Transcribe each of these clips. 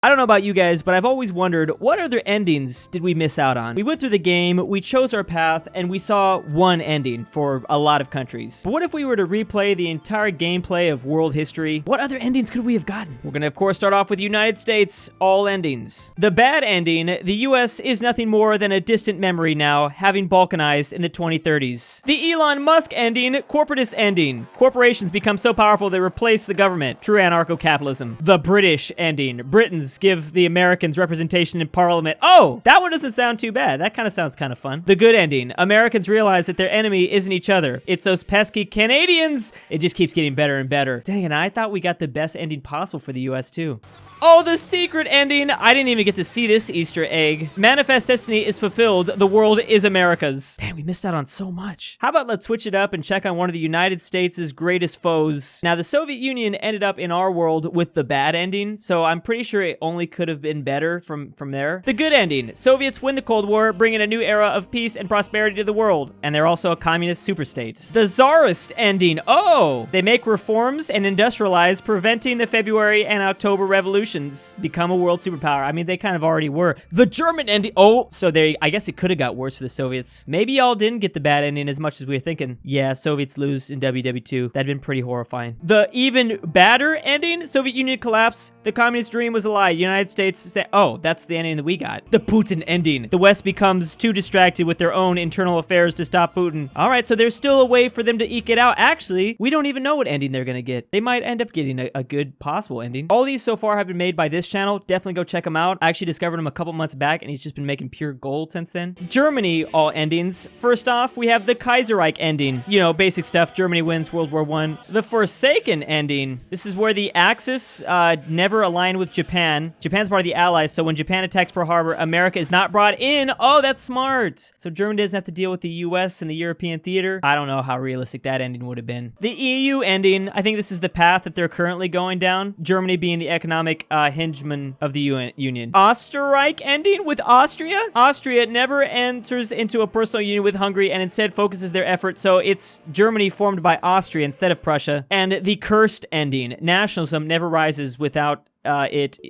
I don't know about you guys, but I've always wondered, what other endings did we miss out on? We went through the game, we chose our path, and we saw one ending for a lot of countries. But what if we were to replay the entire gameplay of world history? What other endings could we have gotten? We're gonna, of course, start off with United States, all endings. The bad ending, the US is nothing more than a distant memory now, having balkanized in the 2030s. The Elon Musk ending, corporatist ending. Corporations become so powerful they replace the government. True anarcho-capitalism. The British ending. Britons give the Americans representation in parliament. Oh, that one doesn't sound too bad. That kind of sounds kind of fun. The good ending. Americans realize that their enemy isn't each other. It's those pesky Canadians. It just keeps getting better and better. Dang it, I thought we got the best ending possible for the US too. Oh, the secret ending! I didn't even get to see this Easter egg. Manifest destiny is fulfilled. The world is America's. Damn, we missed out on so much. How about let's switch it up and check on one of the United States' greatest foes. Now, the Soviet Union ended up in our world with the bad ending, so I'm pretty sure it only could have been better from there. The good ending. Soviets win the Cold War, bringing a new era of peace and prosperity to the world. And they're also a communist superstate. The Tsarist ending. Oh! They make reforms and industrialize, preventing the February and October revolutions. Become a world superpower. I mean, they kind of already were. The German ending. Oh, so I guess it could have got worse for the Soviets. Maybe y'all didn't get the bad ending as much as we were thinking. Yeah, Soviets lose in WW2. That'd been pretty horrifying. The even badder ending. Soviet Union collapse. The communist dream was a lie. United States. Oh, that's the ending that we got. The Putin ending. The West becomes too distracted with their own internal affairs to stop Putin. All right, so there's still a way for them to eke it out. Actually, we don't even know what ending they're gonna get. They might end up getting a good possible ending. All these so far have been made by this channel. Definitely go check him out. I actually discovered him a couple months back and he's just been making pure gold since then. Germany, all endings. First off, we have the Kaiserreich ending. You know, basic stuff. Germany wins World War I. The Forsaken ending. This is where the Axis never aligned with Japan. Japan's part of the Allies, so when Japan attacks Pearl Harbor, America is not brought in. Oh, that's smart. So Germany doesn't have to deal with the US and the European theater. I don't know how realistic that ending would have been. The EU ending. I think this is the path that they're currently going down. Germany being the economic hinge of the Union. Österreich ending with Austria? Austria never enters into a personal union with Hungary and instead focuses their effort, so it's Germany formed by Austria instead of Prussia. And the cursed ending. Nationalism never rises without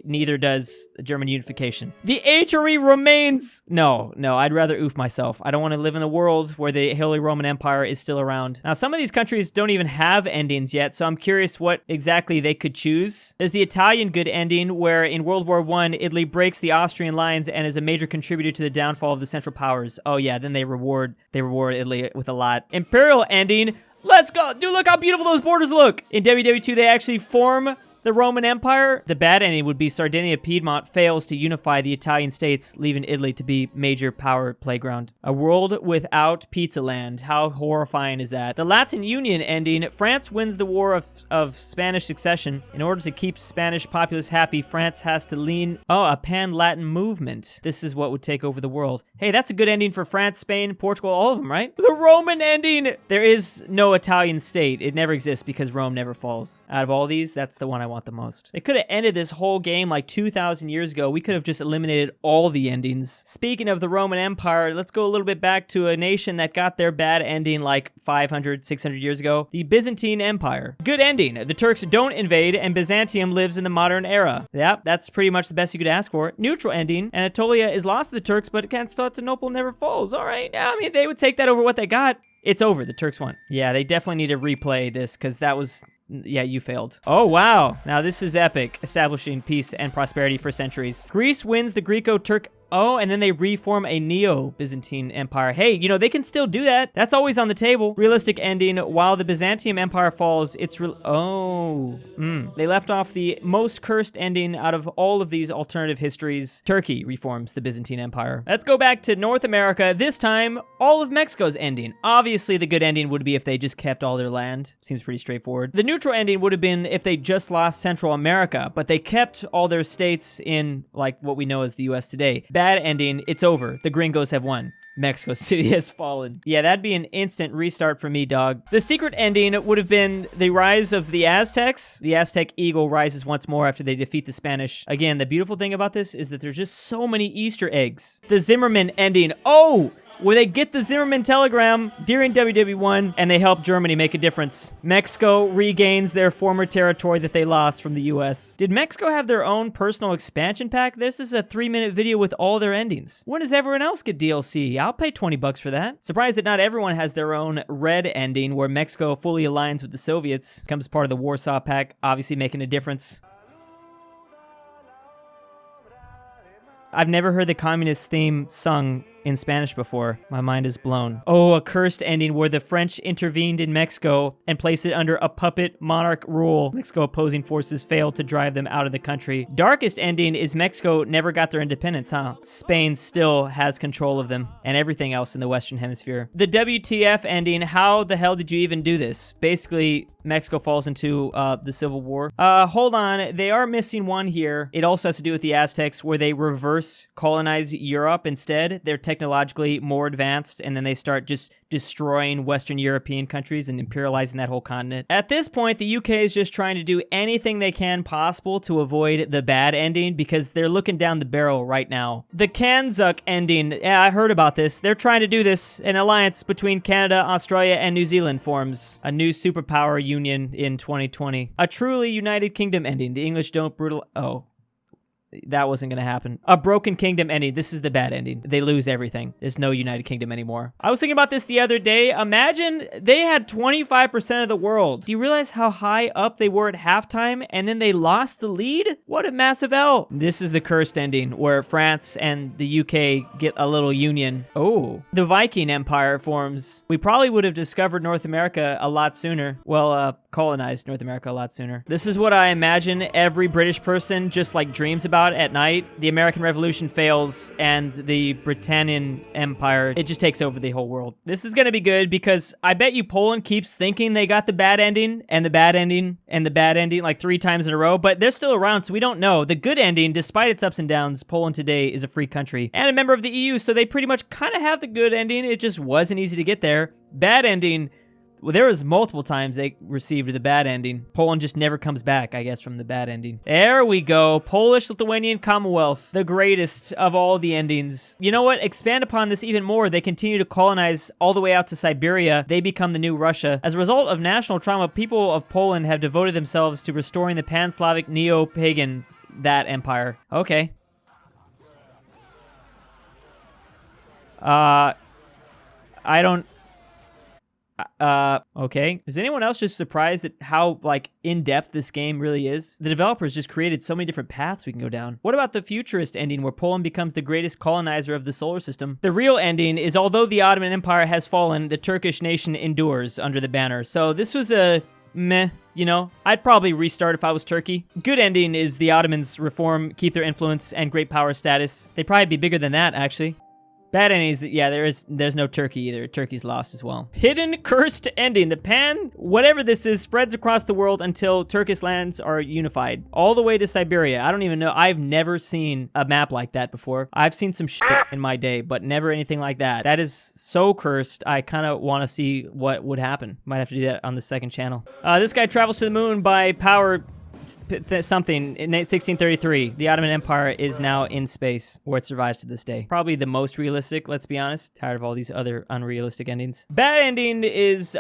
neither does German unification. The HRE remains. No, I'd rather oof myself. I don't want to live in a world where the Holy Roman Empire is still around. Now, some of these countries don't even have endings yet, so I'm curious what exactly they could choose. There's the Italian good ending, where in World War I, Italy breaks the Austrian lines and is a major contributor to the downfall of the Central Powers. Oh yeah, then they reward Italy with a lot. Imperial ending. Let's go. Dude, look how beautiful those borders look. In WW2, they actually form the Roman Empire. The bad ending would be Sardinia-Piedmont fails to unify the Italian states, leaving Italy to be major power playground. A world without pizza land. How horrifying is that? The Latin Union ending. France wins the War of Spanish Succession. In order to keep Spanish populace happy, France has to lean... Oh, a pan-Latin movement. This is what would take over the world. Hey, that's a good ending for France, Spain, Portugal, all of them, right? The Roman ending. There is no Italian state. It never exists because Rome never falls. Out of all these, that's the one I want the most. They could have ended this whole game like 2,000 years ago. We could have just eliminated all the endings. Speaking of the Roman Empire, let's go a little bit back to a nation that got their bad ending like 500, 600 years ago. The Byzantine Empire. Good ending. The Turks don't invade and Byzantium lives in the modern era. Yep, that's pretty much the best you could ask for. Neutral ending. Anatolia is lost to the Turks, but Constantinople never falls. All right. Yeah, I mean, they would take that over what they got. It's over. The Turks won. Yeah, they definitely need to replay this because that was... Yeah, you failed. Oh, wow. Now this is epic. Establishing peace and prosperity for centuries. Greece wins the Greco-Turk... Oh, and then they reform a Neo-Byzantine Empire. Hey, you know, they can still do that. That's always on the table. Realistic ending. While the Byzantium Empire falls, it's They left off the most cursed ending out of all of these alternative histories. Turkey reforms the Byzantine Empire. Let's go back to North America. This time, all of Mexico's ending. Obviously, the good ending would be if they just kept all their land. Seems pretty straightforward. The neutral ending would have been if they just lost Central America, but they kept all their states in, like, what we know as the US today. Bad ending, it's over. The gringos have won. Mexico City has fallen. Yeah, that'd be an instant restart for me, dog. The secret ending would have been the rise of the Aztecs. The Aztec eagle rises once more after they defeat the Spanish. Again, the beautiful thing about this is that there's just so many Easter eggs. The Zimmerman ending. Oh! where they get the Zimmerman telegram during WW1 and they help Germany make a difference. Mexico regains their former territory that they lost from the US. Did Mexico have their own personal expansion pack? This is a 3-minute video with all their endings. When does everyone else get DLC? I'll pay 20 bucks for that. Surprised that not everyone has their own red ending where Mexico fully aligns with the Soviets, becomes part of the Warsaw Pact, obviously making a difference. I've never heard the communist theme sung in Spanish before. My mind is blown. Oh, a cursed ending where the French intervened in Mexico and placed it under a puppet monarch rule. Mexico opposing forces failed to drive them out of the country. Darkest ending is Mexico never got their independence, huh? Spain still has control of them and everything else in the Western Hemisphere. The WTF ending, how the hell did you even do this? Basically, Mexico falls into the Civil War. Hold on, they are missing one here. It also has to do with the Aztecs where they reverse colonize Europe instead. They're technologically more advanced and then they start just destroying Western European countries and imperializing that whole continent. At this point, the UK is just trying to do anything they can possible to avoid the bad ending because they're looking down the barrel right now. The Kanzuk ending, yeah, I heard about this. They're trying to do this. An alliance between Canada, Australia, and New Zealand forms a new superpower union in 2020. A truly United Kingdom ending. The English don't brutal. Oh. That wasn't gonna happen. A broken kingdom ending. This is the bad ending. They lose everything. There's no United Kingdom anymore. I was thinking about this the other day. Imagine they had 25% of the world. Do you realize how high up they were at halftime and then they lost the lead? What a massive L. This is the cursed ending where France and the UK get a little union. Oh. The Viking Empire forms. We probably would have discovered North America a lot sooner. Well, colonized North America a lot sooner. This is what I imagine every British person just like dreams about at night. The American Revolution fails and the Britannian Empire, it just takes over the whole world. This is gonna be good because I bet you Poland keeps thinking they got the bad ending and the bad ending and the bad ending like 3 times in a row, but they're still around so we don't know. The good ending, despite its ups and downs, Poland today is a free country and a member of the EU, so they pretty much kind of have the good ending. It just wasn't easy to get there. Bad ending, well, there was multiple times they received the bad ending. Poland just never comes back, I guess, from the bad ending. There we go. Polish-Lithuanian Commonwealth, the greatest of all the endings. You know what? Expand upon this even more. They continue to colonize all the way out to Siberia. They become the new Russia. As a result of national trauma, people of Poland have devoted themselves to restoring the pan-Slavic neo-pagan, that empire. Okay. I don't... okay. Is anyone else just surprised at how, like, in-depth this game really is? The developers just created so many different paths we can go down. What about the futurist ending where Poland becomes the greatest colonizer of the solar system? The real ending is although the Ottoman Empire has fallen, the Turkish nation endures under the banner. So this was a meh, you know? I'd probably restart if I was Turkey. Good ending is the Ottomans reform, keep their influence, and great power status. They'd probably be bigger than that, actually. Bad endings, yeah, there's no Turkey either. Turkey's lost as well. Hidden cursed ending. The pan, whatever this is, spreads across the world until Turkish lands are unified. All the way to Siberia. I don't even know. I've never seen a map like that before. I've seen some shit in my day, but never anything like that. That is so cursed. I kind of want to see what would happen. Might have to do that on the second channel. This guy travels to the moon by power... something in 1633. The Ottoman Empire is now in space, where it survives to this day. Probably the most realistic, let's be honest. Tired of all these other unrealistic endings. Bad ending is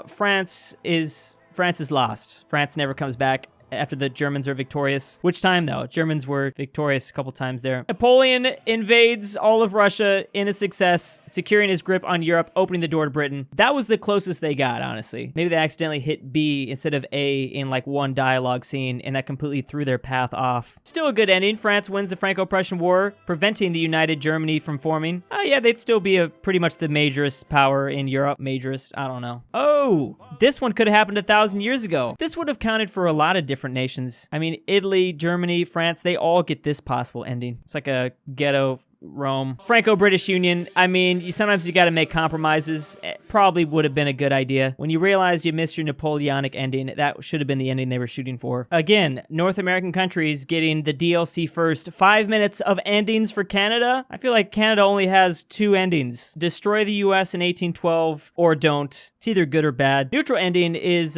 France is lost. France never comes back after the Germans are victorious. Which time though? Germans were victorious a couple times there. Napoleon invades all of Russia in a success, securing his grip on Europe, opening the door to Britain. That was the closest they got, honestly. Maybe they accidentally hit B instead of A in like one dialogue scene, and that completely threw their path off. Still a good ending. France wins the Franco-Prussian War, preventing the United Germany from forming. Oh yeah, they'd still be pretty much the majorist power in Europe. Majorist, I don't know. Oh, this one could have happened 1,000 years ago. This would have counted for a lot of different nations. I mean, Italy, Germany, France, they all get this possible ending. It's like a ghetto Rome. Franco-British Union, I mean, sometimes you gotta make compromises. It probably would have been a good idea. When you realize you missed your Napoleonic ending, that should have been the ending they were shooting for. Again, North American countries getting the DLC first. 5 minutes of endings for Canada. I feel like Canada only has 2 endings. Destroy the US in 1812 or don't. It's either good or bad. Neutral ending is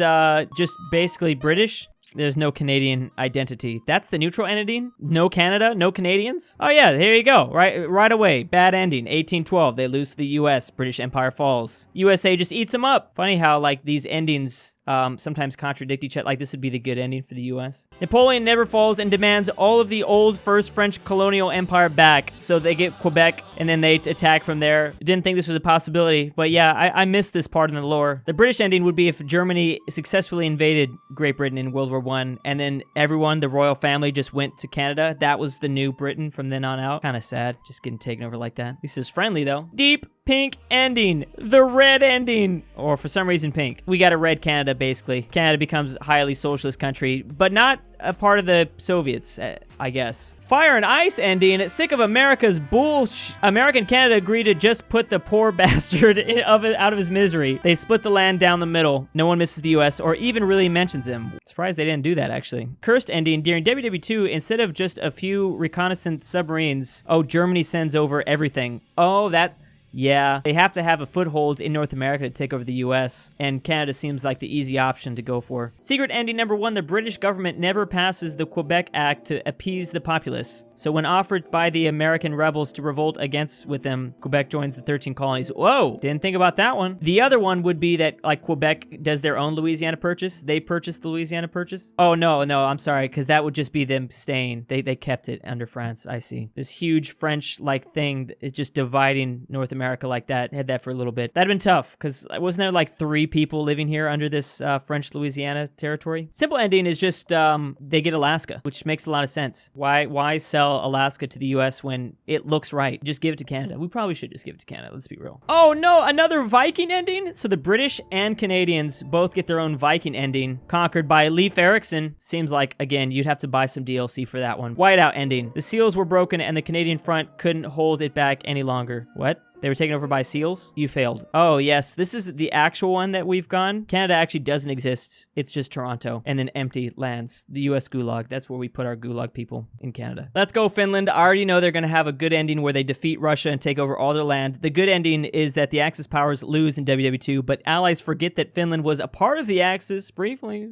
just basically British. there's no Canadian identity. That's the neutral ending? No Canada? No Canadians? Oh yeah, here you go. Right away. Bad ending. 1812. They lose to the US. British Empire falls. USA just eats them up. Funny how like these endings sometimes contradict each other. Like this would be the good ending for the US. Napoleon never falls and demands all of the old first French colonial empire back. So they get Quebec and then they attack from there. Didn't think this was a possibility, but yeah, I missed this part in the lore. The British ending would be if Germany successfully invaded Great Britain in World War I, and then everyone, the royal family, just went to Canada. That was the new Britain from then on out. Kind of sad, just getting taken over like that. This is friendly though. Deep pink ending. The red ending. Or for some reason pink. We got a red Canada basically. Canada becomes a highly socialist country, but not a part of the Soviets, I guess. Fire and ice ending. Sick of America's bullshit. American Canada agreed to just put the poor bastard out of his misery. They split the land down the middle. No one misses the US or even really mentions him. Surprised they didn't do that actually. Cursed ending. During WW2, instead of just a few reconnaissance submarines, oh, Germany sends over everything. Oh, that... Yeah, they have to have a foothold in North America to take over the US, and Canada seems like the easy option to go for. Secret ending number 1, the British government never passes the Quebec Act to appease the populace. So when offered by the American rebels to revolt against with them, Quebec joins the 13 colonies. Whoa, didn't think about that one. The other one would be that like Quebec does their own Louisiana Purchase. They purchase the Louisiana Purchase. Oh no, I'm sorry, because that would just be them staying. They kept it under France, I see. This huge French-like thing that is just dividing North America like that. Had that for a little bit. That'd been tough, because wasn't there like 3 people living here under this French Louisiana territory? Simple ending is just they get Alaska, which makes a lot of sense. Why sell Alaska to the US when it looks right? Just give it to Canada. We probably should just give it to Canada, let's be real. Oh no, another Viking ending? So the British and Canadians both get their own Viking ending, conquered by Leif Erikson. Seems like, again, you'd have to buy some DLC for that one. Whiteout ending. The seals were broken and the Canadian front couldn't hold it back any longer. What? They were taken over by seals? You failed. Oh, yes. This is the actual one that we've gone. Canada actually doesn't exist. It's just Toronto. And then empty lands. The US Gulag. That's where we put our Gulag people in Canada. Let's go, Finland. I already know they're going to have a good ending where they defeat Russia and take over all their land. The good ending is that the Axis powers lose in WW2, but allies forget that Finland was a part of the Axis briefly.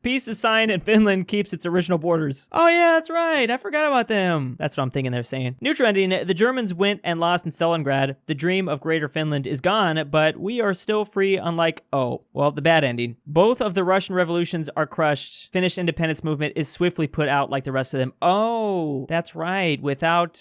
Peace is signed and Finland keeps its original borders. Oh, yeah, that's right. I forgot about them. That's what I'm thinking they're saying. Neutral ending. The Germans went and lost in Stalingrad. The dream of Greater Finland is gone, but we are still free, unlike, oh, well, the bad ending. Both of the Russian revolutions are crushed. Finnish independence movement is swiftly put out like the rest of them. Oh, that's right. Without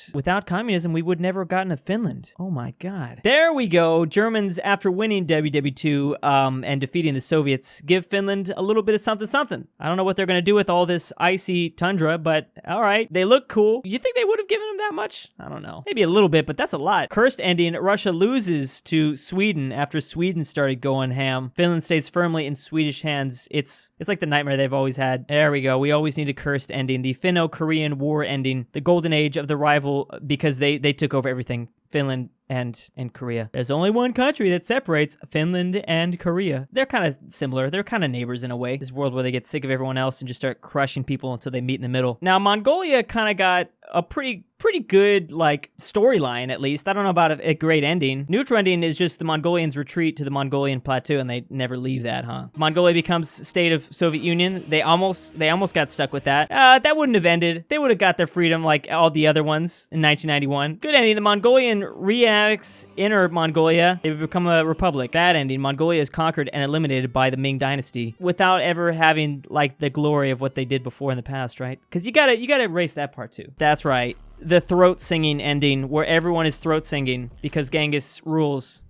communism, we would never have gotten to Finland. Oh my God. There we go. Germans, after winning WW2 and defeating the Soviets, give Finland a little bit of something something. I don't know what they're going to do with all this icy tundra, but all right. They look cool. You think they would have given them that much? I don't know. Maybe a little bit, but that's a lot. Cursed ending. Russia loses to Sweden after Sweden started going ham. Finland stays firmly in Swedish hands. It's like the nightmare they've always had. There we go. We always need a cursed ending. The Finno-Korean War ending. The golden age of the rival because they took over everything. Finland and Korea. There's only one country that separates Finland and Korea. They're kind of similar. They're kind of neighbors in a way. This world where they get sick of everyone else and just start crushing people until they meet in the middle. Now, Mongolia kind of got a pretty good, like, storyline, at least. I don't know about a great ending. Neutral ending is just the Mongolians retreat to the Mongolian plateau, and they never leave that, huh? Mongolia becomes state of Soviet Union. They almost got stuck with that. That wouldn't have ended. They would have got their freedom like all the other ones in 1991. Good ending. The Mongolian re-annex Inner Mongolia. They become a republic. Bad ending. Mongolia is conquered and eliminated by the Ming Dynasty without ever having, like, the glory of what they did before in the past, right? Because you gotta erase that part too. That's right. The throat singing ending where everyone is throat singing because Genghis rules.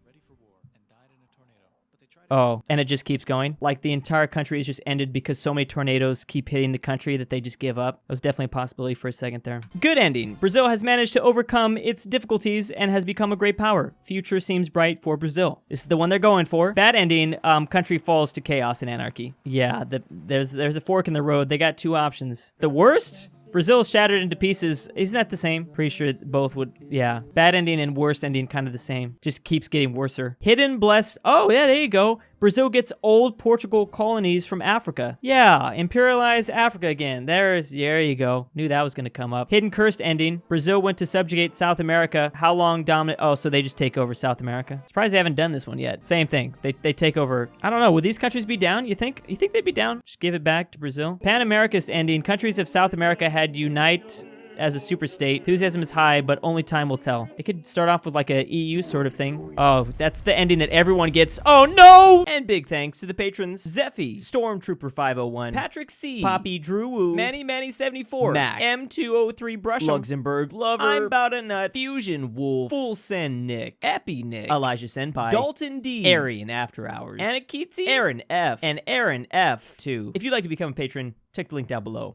Oh, and it just keeps going? Like the entire country is just ended because so many tornadoes keep hitting the country that they just give up? That was definitely a possibility for a second there. Good ending. Brazil has managed to overcome its difficulties and has become a great power. Future seems bright for Brazil. This is the one they're going for. Bad ending. Country falls to chaos and anarchy. Yeah, there's a fork in the road. They got 2 options. The worst? Brazil's shattered into pieces. Isn't that the same? Pretty sure both would, yeah. Bad ending and worst ending kind of the same. Just keeps getting worser. Hidden blessed. Oh, yeah, there you go. Brazil gets old Portugal colonies from Africa. Yeah, imperialize Africa again. There you go. Knew that was gonna come up. Hidden cursed ending. Brazil went to subjugate South America. How long dominant? Oh, so they just take over South America. Surprised they haven't done this one yet. Same thing. They take over. I don't know. Would these countries be down? You think? You think they'd be down? Just give it back to Brazil. Pan America's ending. Countries of South America had unite as a super state. Enthusiasm is high, but only time will tell. It could start off with like a EU sort of thing. Oh, that's the ending that everyone gets. Oh no! And big thanks to the patrons: Zeffi, Stormtrooper 501, Patrick C, Poppy Drew, Manny 74, Mac, M203 BrushEm, LuxembourgLover, I'm About a Nut, FusionWolf, Full Send Nick, EpiNick, Elijah Senpai, Dalton D, AryanAfterHours, Anikyte, Aaron F, and Aaron F2. If you'd like to become a patron, check the link down below.